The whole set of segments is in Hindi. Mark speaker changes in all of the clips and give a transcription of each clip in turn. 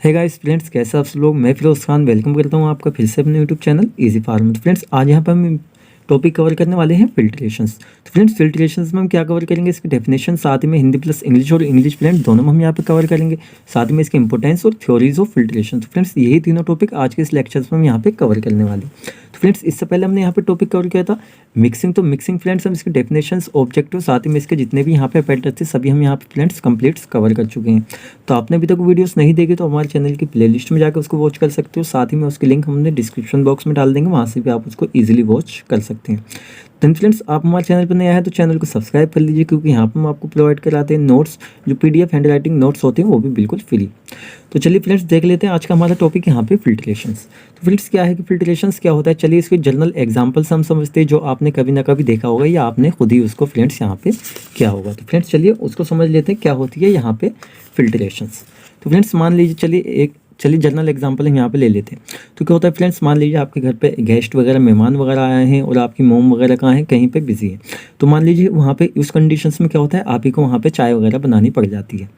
Speaker 1: है गाइस फ्रेंड्स, कैसे आप सब लोग। मैं फिरोज खान वेलकम करता हूं आपका फिर से अपने यूट्यूब चैनल इजी फार्म। तो फ्रेंड्स, आज यहां पर हम टॉपिक कवर करने वाले हैं फिल्ट्रेशंस। तो फ्रेंड्स, फिल्ट्रेशंस में हम क्या कवर करेंगे, इसकी डेफिनेशन, साथ ही में हिंदी प्लस इंग्लिश और इंग्लिश फ्रेंड दोनों में हम यहाँ पे कवर करेंगे, साथ में इसकी इंपोर्टेंस और थ्योरीज ऑफ फिल्ट्रेशन। तो फ्रेंड्स, यही तीनों टॉपिक आज के इस लेक्चर्स में हम यहाँ पे कवर करने वाले। तो फ्रेंड्स, इससे पहले हमने यहाँ पे टॉपिक कवर किया था मिक्सिंग। तो मिक्सिंग फ्रेंड्स, हम इसके डेफिनेशंस, ऑब्जेक्टिव, साथ ही में इसके जितने भी यहाँ पे पैटर्न थे सभी हम यहाँ पे फ्रेंड्स कंप्लीट कवर कर चुके हैं। तो आपने अभी तक वीडियोस नहीं देखी तो हमारे चैनल की प्लेलिस्ट में जाकर उसको वॉच कर सकते हो, साथ ही में उसकी लिंक हमने डिस्क्रिप्शन बॉक्स में डाल देंगे, वहाँ से भी आप उसको ईजिली वॉच कर सकते हैं। देन फ्रेंड्स, आप हमारे चैनल पर नए आए हैं तो चैनल को सब्सक्राइब कर लीजिए, क्योंकि यहाँ पर हम आपको प्रोवाइड कराते हैं नोट्स, जो PDF हैंड राइटिंग नोट्स होते हैं वो भी बिल्कुल फ्री। तो चलिए फ्रेंड्स, देख लेते हैं आज का हमारा टॉपिक यहाँ पे फिल्ट्रेशंस। तो फ्रेंड्स, क्या है कि फिल्ट्रेशंस क्या होता है, चलिए इसके जनरल एग्जांपल्स हम समझते हैं, जो आपने कभी ना कभी देखा होगा या आपने खुद ही उसको फ्रेंड्स यहाँ पे क्या होगा। तो फ्रेंड्स, चलिए उसको समझ लेते हैं क्या होती है यहाँ पे फिल्ट्रेशंस। तो फ्रेंड्स, मान लीजिए, चलिए जनरल एग्जांपल हम यहाँ पे ले लेते हैं। तो क्या होता है फ्रेंड्स, मान लीजिए आपके घर पे गेस्ट वगैरह, मेहमान वगैरह आए हैं और आपकी मोम वगैरह कहाँ हैं, कहीं पे बिजी है। तो मान लीजिए वहाँ पे उस कंडीशंस में क्या होता है, आप ही को वहाँ पे चाय वगैरह बनानी पड़ जाती है।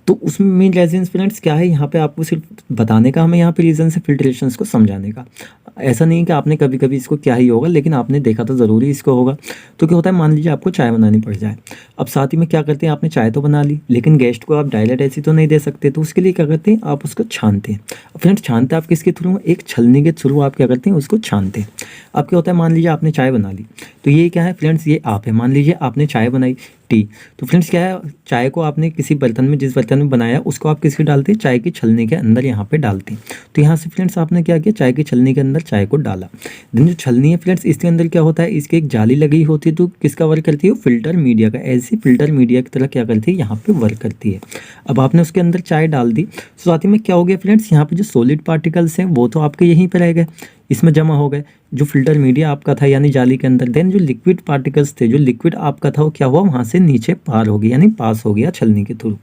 Speaker 1: तो उसमें मेन रीजन फ्रेंड्स क्या है, यहाँ पे आपको सिर्फ बताने का हमें यहाँ पे रीजन है, फिल्ट्रेशंस को समझाने का। ऐसा नहीं कि आपने कभी कभी इसको क्या ही होगा, लेकिन आपने देखा तो ज़रूरी इसको होगा। तो क्या होता है, मान लीजिए आपको चाय बनानी पड़ जाए। अब साथ ही में क्या करते हैं, आपने चाय तो बना ली, लेकिन गेस्ट को आप डायरेक्ट ऐसी तो नहीं दे सकते। तो उसके लिए क्या करते हैं, आप उसको छानते हैं। फ्रेंड्स, छानते आप किसके थ्रू, एक छलनी के थ्रू आप क्या करते हैं, उसको छानते हैं। अब क्या होता है, मान लीजिए आपने चाय बना ली, तो ये क्या है फ्रेंड्स, ये आप है। मान लीजिए आपने चाय बनाई, टी। तो फ्रेंड्स क्या है, चाय को आपने किसी बर्तन में, जिस बर्तन में बनाया उसको आप किसके डालते हैं, चाय की छलनी के अंदर यहाँ पे डालते हैं। तो यहाँ से फ्रेंड्स आपने क्या किया, चाय की छलनी के अंदर चाय को डाला। देन जो छलनी है फ्रेंड्स, इसके अंदर क्या होता है, इसके एक जाली लगी होती है। तो किसका वर्क करती है, फिल्टर मीडिया का। ऐसी फिल्टर मीडिया की तरह क्या करती है, यहाँ पे वर्क करती है। अब आपने उसके अंदर चाय डाल दी, तो साथ ही में क्या हो गया फ्रेंड्स, यहाँ पे जो सॉलिड पार्टिकल्स हैं वो तो आपके यहीं पर रह गए, इसमें जमा हो गए, जो फिल्टर मीडिया आपका था यानी जाली के अंदर। देन जो लिक्विड पार्टिकल्स थे, जो लिक्विड आपका था, वो क्या हुआ, वहाँ से नीचे पार हो गया, यानी पास हो गया छलनी के थ्रू।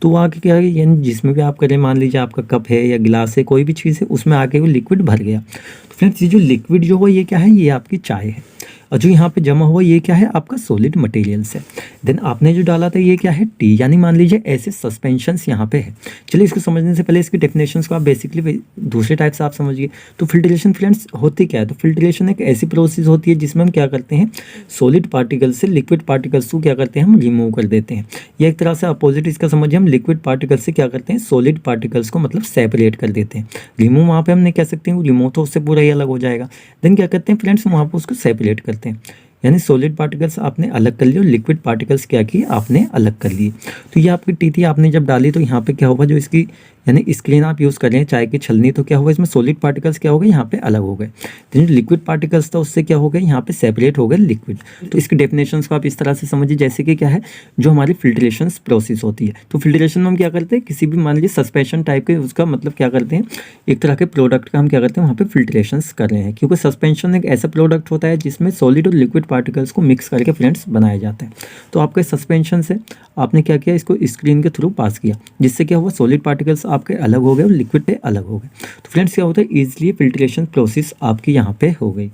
Speaker 1: तो वहाँ के क्या है, यानी जिसमें भी आप करें, मान लीजिए आपका कप है या गिलास है, कोई भी चीज़ है, उसमें आके वो लिक्विड भर गया। तो फ्रेंड्स, ये जो लिक्विड जो हुआ, ये क्या है, ये आपकी चाय है। और जो यहाँ पे जमा हुआ ये क्या है, आपका सॉलिड मटेरियल्स है। देन आपने जो डाला था ये क्या है, टी, यानी मान लीजिए ऐसे सस्पेंशंस यहाँ पे है। चलिए इसको समझने से पहले इसकी डेफिनेशंस को आप बेसिकली दूसरे टाइप से आप समझिए। तो फिल्ट्रेशन फ्रेंड्स होती क्या है, तो फिल्ट्रेशन एक ऐसी प्रोसेस होती है जिसमें हम क्या करते हैं, सॉलिड पार्टिकल्स से लिक्विड पार्टिकल्स को क्या करते हैं, हम रिमूव कर देते हैं। या एक तरह से अपोजिट इसका समझिए, हम लिक्विड पार्टिकल्स से क्या करते हैं, सॉलिड पार्टिकल्स को मतलब सेपरेट कर देते हैं। रिमूव वहाँ पे हम नहीं कह सकते हैं, रिमूव तो उससे पूरा ही अलग हो जाएगा। देन क्या करते हैं फ्रेंड्स, वहाँ पर उसको सेपरेट करते हैं, यानी सॉलिड पार्टिकल्स आपने अलग कर लिए और लिक्विड पार्टिकल्स क्या किए, आपने अलग कर लिए। तो ये आपकी टी थी, आपने जब डाली तो यहाँ पे क्या होगा, जो इसकी यानी स्क्रीन आप यूज़ कर रहे हैं चाय की छलनी, तो क्या होगा, इसमें सॉलिड पार्टिकल्स क्या हो गए, यहाँ पे अलग हो गए। तो जो लिक्विड पार्टिकल्स था उससे क्या हो गए, यहाँ पे सेपरेट हो गए लिक्विड। तो इसकी डेफिनेशंस को आप इस तरह से समझिए, जैसे कि क्या है, जो हमारी फिल्ट्रेशन प्रोसेस होती है। तो फिल्ट्रेशन में हम क्या करते हैं, किसी भी मान लीजिए सस्पेंशन टाइप के, उसका मतलब क्या करते हैं, एक तरह के प्रोडक्ट का हम क्या करते हैं, वहाँ पे फिल्ट्रेशंस कर रहे हैं। क्योंकि सस्पेंशन एक ऐसा प्रोडक्ट होता है जिसमें सॉलिड और लिक्विड पार्टिकल्स को मिक्स करके फ्रेंड्स बनाया जाता है। तो आपके सस्पेंशन से आपने क्या किया, इसको स्क्रीन के थ्रू पास किया, जिससे क्या हुआ, सॉलिड पार्टिकल्स आपके अलग हो गए और लिक्विड पे अलग हो गए। तो फ्रेंड्स क्या होता है, इजीली फिल्ट्रेशन प्रोसेस आपकी यहाँ पे हो गई।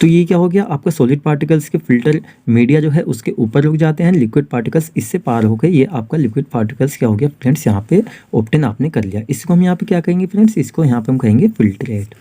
Speaker 1: तो ये क्या हो गया, आपका सॉलिड पार्टिकल्स के फिल्टर मीडिया जो है उसके ऊपर रुक जाते हैं, लिक्विड पार्टिकल्स इससे पार हो गए। ये आपका लिक्विड पार्टिकल्स क्या हो गया फ्रेंड्स, यहाँ पे ऑब्टेन आपने कर लिया। इसको हम यहाँ पे क्या कहेंगे फ्रेंड्स, इसको यहाँ पे हम कहेंगे फिल्ट्रेट।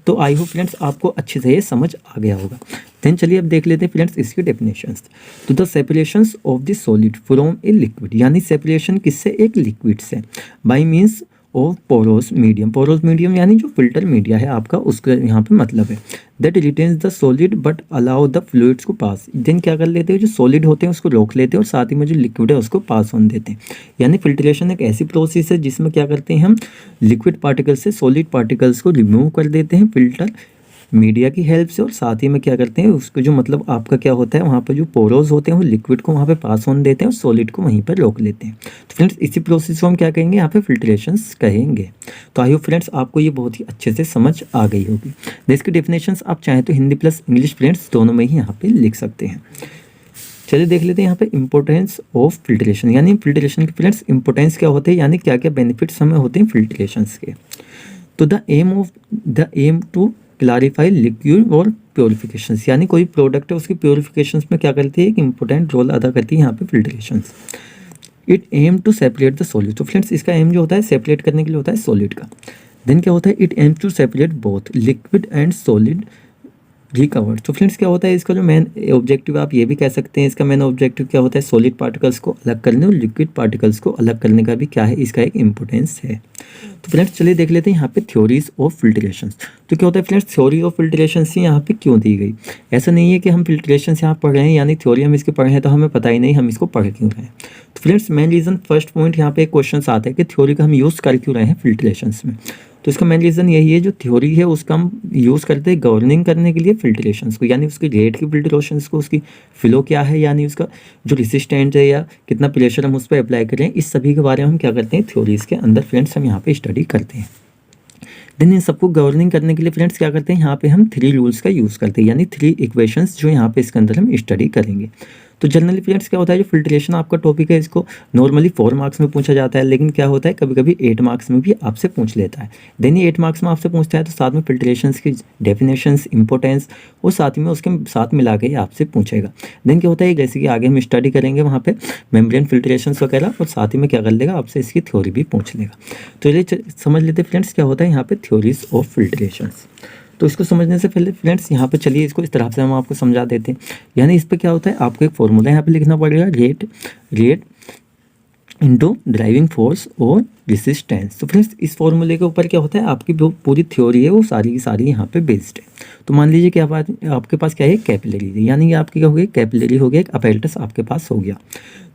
Speaker 1: तो आई होप फ्रेंड्स आपको अच्छे से ये समझ आ गया होगा। देन चलिए अब देख लेते हैं फ्रेंड्स इसकी डेफिनेशंस। तो the separations of the solid from a liquid, यानी सेपरेशन किससे, एक लिक्विड से, by means of Porus medium. Porus medium यानी जो फिल्टर मीडिया है आपका, उसका यहाँ पे मतलब है that retains the solid but allow the fluids को पास। देन क्या कर लेते हैं, जो सॉलिड होते हैं उसको रोक लेते हैं और साथ ही में जो लिक्विड है उसको पास होने देते हैं। यानी फिल्ट्रेशन एक ऐसी प्रोसेस है जिसमें क्या करते हैं, हम लिक्विड पार्टिकल्स से सॉलिड पार्टिकल्स को रिमूव कर देते हैं फिल्टर मीडिया की हेल्प से, और साथ ही में क्या करते हैं, उसको जो मतलब आपका क्या होता है, वहाँ पर जो पोरोज होते हैं वो लिक्विड को वहाँ पे पास होने देते हैं और सॉलिड को वहीं पर रोक लेते हैं। तो फ्रेंड्स इसी प्रोसेस को हम क्या कहेंगे, यहाँ पे फिल्ट्रेशंस कहेंगे। तो आई होप फ्रेंड्स आपको ये बहुत ही अच्छे से समझ आ गई होगी। इसकी डेफिनेशंस आप चाहें तो हिंदी प्लस इंग्लिश फ्रेंड्स दोनों में ही यहाँ पे लिख सकते हैं। चलिए देख लेते हैं यहाँ पे इंपॉर्टेंस ऑफ फिल्ट्रेशन, यानी फिल्ट्रेशन के फ्रेंड्स इंपॉर्टेंस क्या होते हैं, यानी क्या क्या बेनिफिट्स हमें होते हैं फिल्ट्रेशंस के। तो the aim to clarify liquid और प्योरिफिकेशन, यानी कोई प्रोडक्ट है उसकी प्योरिफिकेशन में क्या करती है, एक इंपॉर्टेंट रोल अदा करती है यहाँ पे filtration. It aim to separate the solid. तो फ्रेंड्स इसका एम जो होता है सेपरेट करने के लिए होता है सॉलिड का। देन क्या होता है, it aim to separate both liquid and solid recovered. तो फ्रेंड्स क्या होता है, इसका जो मेन ऑब्जेक्टिव आप ये भी कह सकते हैं, इसका मेन ऑब्जेक्टिव क्या होता है, सॉलिड पार्टिकल्स को अलग करने और लिक्विड पार्टिकल्स को अलग करने का भी क्या है, इसका एक इंपॉर्टेंस है। तो फ्रेंड्स चलिए देख लेते हैं यहाँ पे थ्योरीज ऑफ फिल्ट्रेशन। तो क्या होता है फ्रेंड्स, थ्योरी ऑफ फिल्ट्रेशन यहाँ पे क्यों दी गई। ऐसा नहीं है कि हम फिल्ट्रेशन यहाँ पढ़ रहे हैं यानी थ्योरी हम इसके पढ़े हैं तो हमें पता ही नहीं हम इसको पढ़ क्यों रहे हैं। तो friends main reason, first point यहाँ पे एक क्वेश्चन आता है कि थ्योरी का हम यूज़ कर क्यों रहे हैं फिल्ट्रेशन में। तो इसका मेन रीज़न यही है, जो थ्योरी है उसका हम यूज़ करते हैं गवर्निंग करने के लिए फिल्ट्रेशंस को, यानी उसकी रेट की फिल्ट्रेशंस को, उसकी फ्लो क्या है, यानी उसका जो रेसिस्टेंट है या कितना प्रेशर हम उस पर अप्लाई कर रहे हैं, इस सभी के बारे में हम क्या करते हैं थ्योरीज के अंदर फ्रेंड्स हम यहाँ पे स्टडी करते हैं। देन इन सबको गवर्निंग करने के लिए फ्रेंड्स क्या करते हैं, यहाँ पे हम 3 रूल्स का यूज़ करते हैं, यानी 3 इक्वेशंस जो यहाँ पे इसके अंदर हम स्टडी करेंगे। तो जनरली फ्रेंड्स क्या होता है, जो फिल्ट्रेशन आपका टॉपिक है इसको नॉर्मली 4 मार्क्स में पूछा जाता है, लेकिन क्या होता है कभी कभी 8 मार्क्स में भी आपसे पूछ लेता है। देन ये 8 मार्क्स में आपसे पूछता है तो साथ में फिल्ट्रेशंस की डेफिनेशंस, इंपॉर्टेंस और साथ में उसके साथ मिला के आपसे पूछेगा। देन क्या होता है, जैसे कि आगे हम स्टडी करेंगे वहाँ पे मेम्ब्रेन फिल्ट्रेशंस वगैरह, और साथ ही में क्या कर लेगा आपसे इसकी थ्योरी भी पूछ लेगा। तो ये समझ लेते हैं फ्रेंड्स क्या होता है यहाँ पे थ्योरीज ऑफ फिल्ट्रेशंस। तो इसको समझने से पहले फ्रेंड्स यहाँ पे चलिए इसको इस तरह से हम आपको समझा देते हैं। यानी इस पर क्या होता है, आपको एक फॉर्मूला यहाँ पे लिखना पड़ेगा, रेट इनटू ड्राइविंग फोर्स और रेसिस्टेंस। तो फ्रेंड्स इस फॉर्मूले के ऊपर क्या होता है, आपकी जो पूरी थ्योरी है वो सारी की सारी यहाँ पे बेस्ड है। तो मान लीजिए क्या बात, आपके पास क्या है, कैपिलरी है, यानी आपकी क्या हो गई, कैपिलरी हो गया, एक अपैरेटस आपके पास हो गया।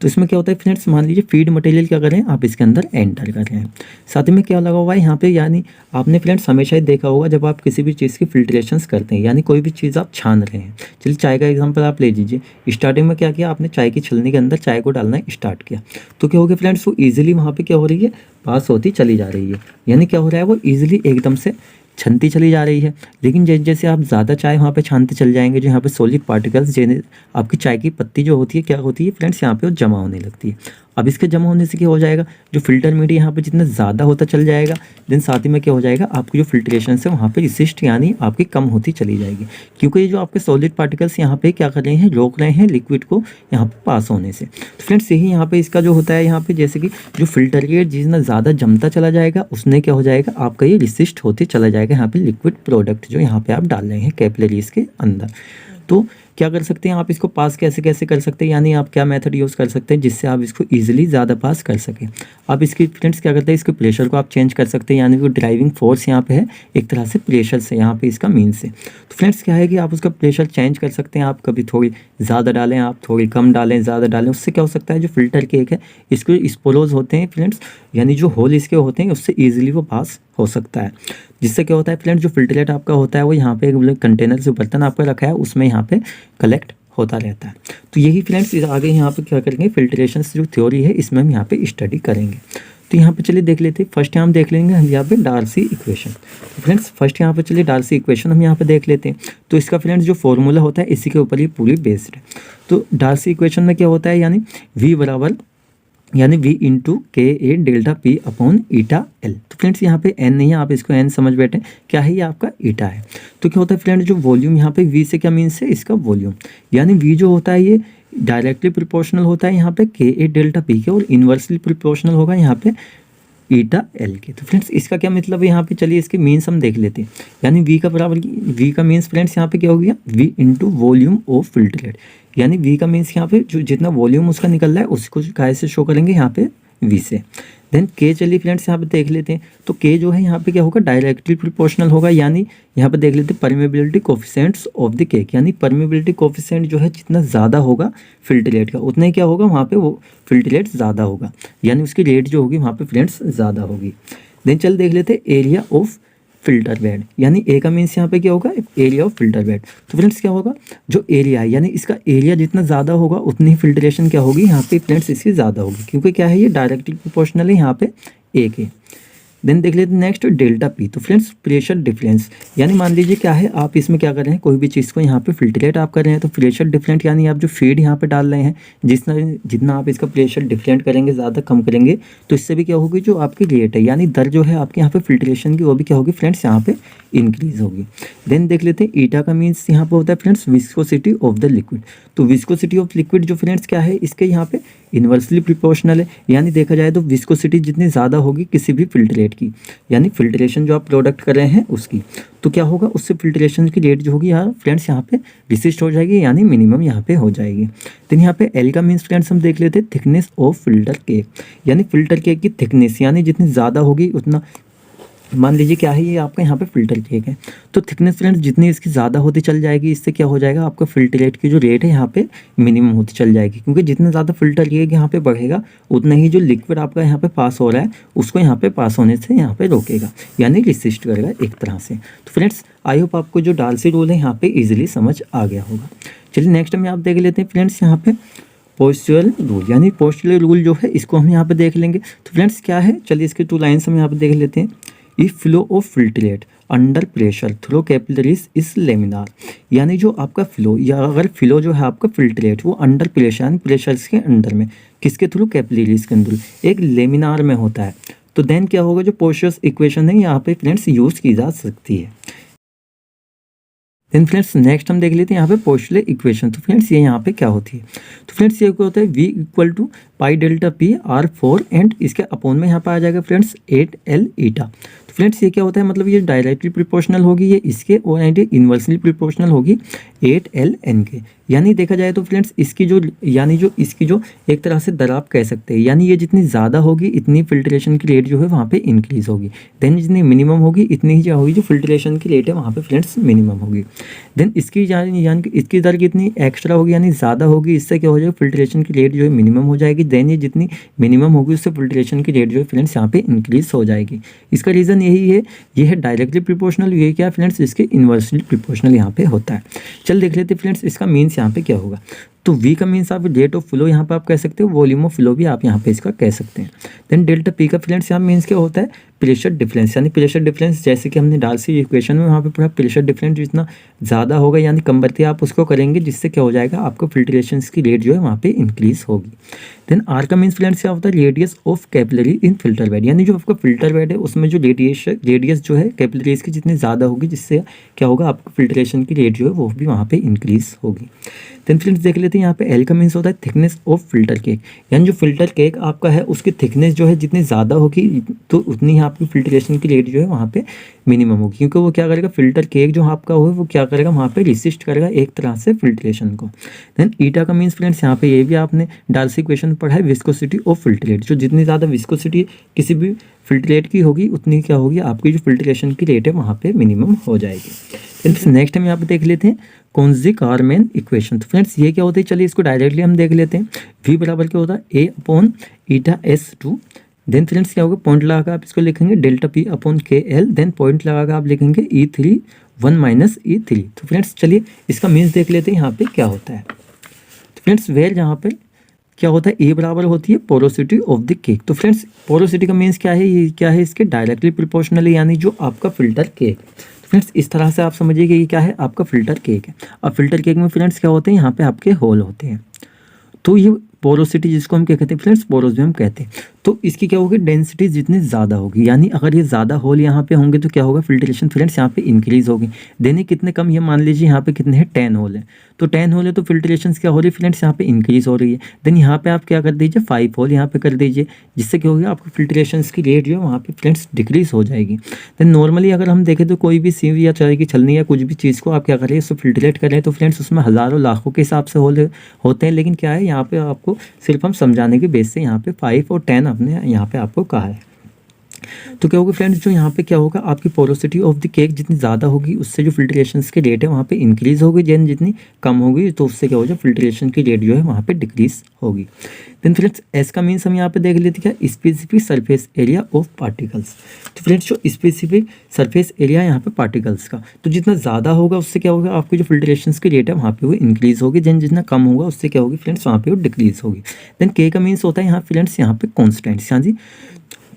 Speaker 1: तो इसमें क्या होता है फ्रेंड्स, मान लीजिए फीड मटेरियल क्या कर रहे हैं आप इसके अंदर एंटर कर रहे हैं, साथ में क्या लगा हुआ है यहाँ पे, यानी आपने फ्रेंड्स हमेशा ही देखा होगा जब आप किसी भी चीज़ की फिल्ट्रेशंस करते हैं, यानी कोई भी चीज़ आप छान रहे हैं, चलिए चाय का एग्जाम्पल आप ले लीजिए। स्टार्टिंग में क्या किया आपने, चाय की छलनी के अंदर चाय को डालना स्टार्ट किया, तो क्या हो गया फ्रेंड्स, वो ईजिली वहाँ पे क्या हो रही है, पास होती चली जा रही है, यानी क्या हो रहा है, वो ईजिली एकदम से छनती चली जा रही है। लेकिन जैसे जैसे आप ज़्यादा चाय वहाँ पे छानते चल जाएंगे, जो यहाँ पे सॉलिड पार्टिकल्स जिन्हें आपकी चाय की पत्ती जो होती है क्या होती है फ्रेंड्स, यहाँ पे वो जमा होने लगती है। अब इसके जमा होने से क्या हो जाएगा, जो फिल्टर मीडिया यहाँ पे जितना ज़्यादा होता चल जाएगा, देन साथ ही में क्या हो जाएगा, आपकी जो फिल्ट्रेशन है वहाँ पे रेसिस्ट यानी आपकी कम होती चली जाएगी, क्योंकि ये जो आपके सॉलिड पार्टिकल्स यहाँ पे क्या कर रहे हैं, रोक रहे हैं लिक्विड को यहाँ पे पास होने से। तो फ्रेंड्स यही यहाँ पे इसका जो होता है, यहाँ पे जैसे कि जो फिल्टर एयर जितना ज़्यादा जमता चला जाएगा उसने क्या हो जाएगा, आपका ये रेसिस्ट होते चला जाएगा यहाँ पे लिक्विड प्रोडक्ट जो यहाँ पे आप डाल रहे हैं कैपिलरीज के अंदर। तो क्या कर सकते हैं आप, इसको पास कैसे कैसे कर सकते हैं, यानी आप क्या मेथड यूज़ कर सकते हैं जिससे आप इसको इजीली ज़्यादा पास कर सकें। आप इसकी फ्रेंड्स क्या करते हैं, इसके प्रेशर को आप चेंज कर सकते हैं, यानी वो ड्राइविंग फोर्स यहाँ पे है एक तरह से प्रेशर से यहाँ पे इसका मीन से। तो फ्रेंड्स क्या है कि आप उसका प्रेशर चेंज कर सकते हैं, आप कभी थोड़ी ज़्यादा डालें, आप थोड़ी कम डालें, ज़्यादा डालें, उससे क्या हो सकता है, जो फिल्टर केक है इसके स्पोलोज होते हैं फ्रेंड्स, यानी जो होल इसके होते हैं उससे ईजिली वो पास हो सकता है, जिससे क्या होता है फ्रेंड्स, जो फिल्टरेट आपका होता है वो यहाँ पे एक कंटेनर से बर्तन आपका रखा है उसमें यहाँ पे कलेक्ट होता रहता है। तो यही फ्रेंड्स आगे यहाँ पे क्या करेंगे, फिल्ट्रेशन जो थ्योरी है इसमें हम यहाँ पे स्टडी करेंगे। तो यहाँ पे चलिए देख लेते हैं, फर्स्ट हम देख लेंगे हम यहाँ पे डार्सी इक्वेशन। तो फ्रेंड्स फर्स्ट यहाँ पे चलिए डार्सी इक्वेशन हम यहाँ पे देख लेते हैं। तो इसका फ्रेंड्स जो फॉर्मूला होता है इसी के ऊपर ये पूरी बेस्ड है। तो डार्सी इक्वेशन में क्या होता है, यानी V बराबर यानी V इंटू के ए डेल्टा P अपॉन ईटा L। तो फ्रेंड्स यहाँ पे n नहीं है, आप इसको n समझ बैठे, क्या है ये आपका ईटा है। तो क्या होता है फ्रेंड्स, जो वॉल्यूम यहाँ पे V से क्या मीन्स है, इसका वॉल्यूम, यानी V जो होता है ये डायरेक्टली प्रोपोर्शनल होता है यहाँ पे के ए डेल्टा P के, और इन्वर्सली प्रोपोर्शनल होगा यहाँ पे ईटा L के। तो फ्रेंड्स इसका क्या मतलब है यहाँ पे, चलिए इसके मीन्स हम देख लेते हैं। यानी V का बराबर, V का मीन्स फ्रेंड्स यहाँ पे क्या हो गया, V into volume of filtrate, यानी V का मीन्स यहाँ पे जो जितना वॉल्यूम उसका निकल रहा है उसको काय से शो करेंगे यहाँ पे V से। देन K चलिए फ्रेंड्स यहाँ पे देख लेते हैं। तो K जो है यहाँ पे क्या होगा, डायरेक्टली प्रोपोर्शनल होगा, यानी यहाँ पे देख लेते हैं permeability coefficients of the cake, यानी परमेबिलिटी कोफिशिएंट जो है जितना ज़्यादा होगा फिल्ट्रेट का उतना ही क्या होगा वहाँ पे वो फिल्ट्रेट ज़्यादा होगा, यानी उसकी रेट जो होगी वहाँ पे फ्रेंड्स ज़्यादा होगी। देन चल देख लेते हैं एरिया ऑफ फिल्टर बेड, यानी ए का मीन्स यहाँ पे क्या होगा, एरिया ऑफ फिल्टर बेड। तो फ्रेंड्स क्या होगा, जो एरिया है यानी इसका एरिया जितना ज़्यादा होगा उतनी ही फिल्ट्रेशन क्या होगी यहाँ पे फ्रेंड्स इसकी ज़्यादा होगी, क्योंकि क्या है ये डायरेक्टली प्रोपोर्शनल है यहाँ पे ए के। देन देख लेते हैं नेक्स्ट डेल्टा पी। तो फ्रेंड्स प्रेशर डिफरेंस, यानी मान लीजिए क्या है, आप इसमें क्या कर रहे हैं, कोई भी चीज़ को यहाँ पे फिल्ट्रेट आप कर रहे हैं, तो प्रेशर डिफरेंट यानी आप जो फीड यहाँ पे डाल रहे हैं, जितना जितना आप इसका प्रेशर डिफरेंट करेंगे, ज़्यादा कम करेंगे, तो इससे भी क्या होगी, जो आपकी रेट है यानी दर जो है आपके यहाँ पे फिल्ट्रेशन की, वो भी क्या होगी फ्रेंड्स यहाँ पे इंक्रीज होगी। देन देख लेते हैं ईटा का मीन्स यहाँ पे होता है friends viscosity of the liquid. तो विस्कोसिटी ऑफ लिक्विड जो फ्रेंड्स क्या है, इसके यहाँ पे इन्वर्सली प्रोपोर्शनल है, यानी देखा जाए तो विस्कोसिटी जितनी ज़्यादा होगी किसी भी फिल्ट्रेट की, यानी फिल्ट्रेशन जो आप प्रोडक्ट कर रहे हैं उसकी, तो क्या होगा, उससे फिल्ट्रेशन की रेट जो होगी यहाँ फ्रेंड्स यहाँ पे रिसिस्ट हो जाएगी, यानी मिनिमम यहाँ पे हो जाएगी। देन यहाँ पे एल का मीन्स फ्रेंड्स हम देख लेते हैं थिकनेस ऑफ फिल्टर केक, यानी फिल्टर केक की थिकनेस, यानी जितनी ज़्यादा होगी उतना, मान लीजिए क्या है, ये आपका यहाँ पे फिल्टर केक है, तो थिकनेस फ्रेंड्स जितनी इसकी ज़्यादा होती चल जाएगी, इससे क्या हो जाएगा, आपका फिल्ट्रेट की जो रेट है यहाँ पे मिनिमम होती चल जाएगी, क्योंकि जितना ज़्यादा फिल्टर केक यहाँ पे बढ़ेगा, उतना ही जो लिक्विड आपका यहाँ पे पास हो रहा है उसको यहाँ पे पास होने से यहाँ पे रोकेगा, यानी रिसिस्ट करेगा एक तरह से। तो फ्रेंड्स आई होप आपको जो डाल्सी रूल है यहाँ पे ईजिली समझ आ गया होगा। चलिए नेक्स्ट में आप देख लेते हैं फ्रेंड्स यहाँ पे पोस्चुरल रूल, यानी पोस्चुरल रूल जो है इसको हम यहाँ पे देख लेंगे। तो फ्रेंड्स क्या है, चलिए इसके 2 लाइन्स हम यहाँ पे देख लेते हैं। If flow of filtrate under pressure through capillaries is laminar, यानी जो आपका फ्लो, या अगर फ्लो जो है आपका फिल्ट्रेट वो अंडर प्रेशर, यानी प्रेशर्स के अंडर में, किसके थ्रू, कैपिलरीज के अंदर एक लेमिनार में होता है, तो देन क्या होगा, जो पोस्चर्स इक्वेशन है यहाँ पे फ्रेंड्स यूज की जा सकती है। देन फ्रेंड्स नेक्स्ट हम देख लेते हैं यहाँ पे पोस्चुलर इक्वेशन। तो फ्रेंड्स ये यहाँ पे क्या होती है, तो फ्रेंड्स ये क्या होता है, V equal to pi delta p r 4 and इसके अपॉन में यहाँ पे आ जाएगा फ्रेंड्स 8L ईटा। तो फ्रेंड्स ये क्या होता है, मतलब ये डायरेक्टली प्रोपोर्शनल होगी ये इसके, और इन्वर्सली प्रोपोर्शनल होगी 8Ln के, यानी देखा जाए तो फ्रेंड्स इसकी जो, यानी जो इसकी जो एक तरह से दर आप कह सकते हैं, यानी ये जितनी ज़्यादा होगी इतनी फिल्ट्रेशन की रेट जो है वहाँ पे इंक्रीज होगी, देन जितनी मिनिमम होगी इतनी ही क्या होगी, जो फिल्ट्रेशन की रेट है वहाँ पे फ्रेंड्स मिनिमम होगी। देन इसकी यानी कि इसकी दर कितनी एक्स्ट्रा होगी, यानी ज़्यादा होगी, इससे क्या हो जाएगा, फिल्ट्रेशन की रेट जो है मिनिमम हो जाएगी, देन ये जितनी मिनिमम होगी उससे फिल्ट्रेशन की रेट जो है फ्रेंड्स यहाँ पे इंक्रीज हो जाएगी। इसका रीज़न यही है, ये है डायरेक्टली प्रोपोर्शनल, ये क्या फ्रेंड्स इसके इन्वर्सली प्रोपोर्शनल यहाँ पे होता है। चल देख लेते फ्रेंड्स इसका मीन्स यहाँ पे क्या होगा। तो V का मीन्स आप रेट ऑफ फ्लो यहाँ पे आप कह सकते हो, वॉल्यूम ऑफ फ्लो भी आप यहाँ पे इसका कह सकते हैं। देन डेल्टा P का फ्रेंड्स यहाँ मीन्स क्या होता है, प्रेशर डिफरेंस, यानी प्रेशर डिफरेंस जैसे कि हमने डाल्सी इक्वेशन में वहाँ पे पूरा प्रेशर डिफरेंस जितना ज़्यादा होगा, यानी कम बढ़ती आप उसको करेंगे, जिससे क्या हो जाएगा, आपको फिल्ट्रेशन की रेट जो है वहाँ पे इंक्रीज होगी। देन R का मीन्स फ्रेंड्स क्या होता है, radius of capillary in filter bed, यानी जो आपका फिल्टर बेड है उसमें जो रेडियस जो है कैपिलरीज की जितनी ज़्यादा होगी, जिससे क्या होगा, आपको फिल्ट्रेशन की रेट जो है वो भी वहाँ पे इंक्रीज होगी। देन फ्रेंड्स देख लेते हैं यहाँ पे L का मीन्स होता है थिकनेस ऑफ फिल्टर केक, यानी जो फिल्टर केक आपका है उसकी थिकनेस जो है जितनी ज़्यादा होगी तो उतनी ही आपकी फिल्ट्रेशन की रेट जो है वहाँ पे मिनिमम होगी, क्योंकि वो क्या करेगा, फिल्टर केक जो आपका हो वो क्या करेगा, वहाँ पे रिसिस्ट करेगा एक तरह से फिल्ट्रेशन को। देन ईटा का मीन्स फ्रेंड्स यहाँ पे ये भी आपने डाल्सी इक्वेशन पढ़ा है, विस्कोसिटी ऑफ फिल्ट्रेट, जो जितनी ज़्यादा विस्कोसिटी किसी भी फिल्ट्रेट की होगी उतनी क्या होगी, आपकी जो फिल्ट्रेशन की रेट है वहाँ पे मिनिमम हो जाएगी। नेक्स्ट हम यहाँ पे देख लेते हैं कॉन्जी-कारमेन इक्वेशन। तो फ्रेंड्स ये क्या होता है, चलिए इसको डायरेक्टली हम देख लेते हैं। V बराबर क्या होता है, A upon eta S2। Then friends क्या होगा, पॉइंट लगाकर आप इसको लिखेंगे delta P upon KL, then point लगाकर आप लिखेंगे E3 1 माइनस E3। तो फ्रेंड्स चलिए इसका मीन्स देख लेते हैं यहाँ पे क्या होता है। तो फ्रेंड्स वेयर यहाँ पे क्या होता है, ए बराबर होती है पोरोसिटी ऑफ द केक। तो फ्रेंड्स पोरोसिटी का मीन्स क्या है, ये क्या है, इसके डायरेक्टली प्रोपोर्शनल है, यानी जो आपका फिल्टर केक। फ्रेंड्स इस तरह से आप समझिए कि ये क्या है, आपका फिल्टर केक है। अब फिल्टर केक में फ्रेंड्स क्या होते हैं, यहाँ पे आपके होल होते हैं, तो ये पोरोसिटी जिसको हम क्या कहते हैं फ्रेंड्स, पोरोस भी हम कहते हैं। तो इसकी क्या होगी, डेंसिटी जितनी ज़्यादा होगी, यानी अगर ये ज़्यादा होल यहाँ पे होंगे तो क्या होगा, फिल्ट्रेशन फ्रेंड्स यहाँ पे इंक्रीज होगी। देने कितने कम, ये मान लीजिए यहाँ पे कितने हैं, 10 होल है, तो 10 होल है तो फिल्ट्रेशन क्या हो रही है फ्रेंड्स, यहाँ पे इंक्रीज हो रही है। देन यहाँ पे आप क्या कर दीजिए, 5 होल यहाँ पे कर दीजिए, जिससे क्या होगी, आपको फिल्ट्रेशन की रेट जो है वहाँ पे फ्रेंड्स डिक्रीज हो जाएगी। देन नॉर्मली अगर हम देखें तो कोई भी सीव या चाय की छलनी या कुछ भी चीज़ को आप क्या करें, उसको फिल्ट्रेट करें, तो फ्रेंड्स उसमें हज़ारों लाखों के हिसाब से होल होते हैं, लेकिन क्या है यहाँ पे आपको सिर्फ हम समझाने के बेस से यहाँ पे 5 और 10 अपने यहाँ पे आपको कहा है। तो क्या होगा फ्रेंड्स, जो यहाँ पे क्या होगा, आपकी पोरोसिटी ऑफ द केक जितनी ज़्यादा होगी उससे जो फिल्ट्रेशन की रेट है वहाँ पे इंक्रीज होगी, जैन जितनी कम होगी तो उससे क्या होगा, फिल्ट्रेशन की रेट जो है वहाँ पे डिक्रीज होगी। देन फ्रेंड्स एस का मीन्स हम यहाँ पे देख लेते हैं, क्या specific surface area of particles. तो फ्रेंड्स जो स्पेसिफिक सरफेस एरिया यहाँ पे पार्टिकल्स का, तो जितना ज़्यादा होगा उससे क्या होगा, आपकी जो फिल्ट्रेशन की रेट है वहाँ पे वो इंक्रीज होगी, देन जितना कम होगा उससे क्या होगी फ्रेंड्स, वहाँ पे वो डिक्रीज होगी। देन के का मीन्स होता है यहाँ फ्रेंड्स यहाँ पे कॉन्स्टेंट्स, हाँ जी,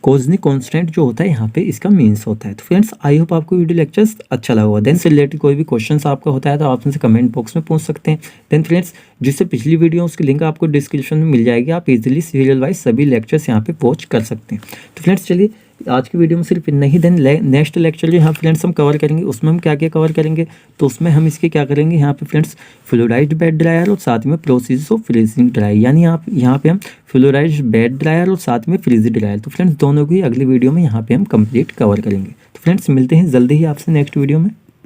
Speaker 1: कोजनी कांस्टेंट जो होता है यहाँ पे इसका मीन्स होता है। तो फ्रेंड्स आई होप आपको वीडियो लेक्चर्स अच्छा लगा होगा। देन से रिलेटेड कोई भी क्वेश्चंस आपका होता है तो आप उनसे कमेंट बॉक्स में पूछ सकते हैं। देन फ्रेंड्स जिससे पिछली वीडियो उसकी लिंक आपको डिस्क्रिप्शन में मिल जाएगी, आप इजीली सीरियल वाइज सभी लेक्चर्स यहाँ पे वॉच कर सकते हैं। तो फ्रेंड्स चलिए आज की वीडियो में सिर्फ इतना ही। देन नेक्स्ट लेक्चर जो यहाँ फ्रेंड्स हम कवर करेंगे उसमें हम क्या क्या कवर करेंगे, तो उसमें हम इसके क्या करेंगे यहाँ पे फ्रेंड्स फ्लोराइज्ड बेड ड्रायर और साथ में प्रोसेस ऑफ फ्रीजिंग ड्राई, यानी यहाँ पे हम फ्लोराइज्ड बेड ड्रायर और साथ में फ्रीज ड्रायर, तो फ्रेंड्स दोनों को ही अगली वीडियो में यहाँ पे हम कंप्लीट कवर करेंगे। तो फ्रेंड्स मिलते हैं जल्दी ही आपसे नेक्स्ट वीडियो में।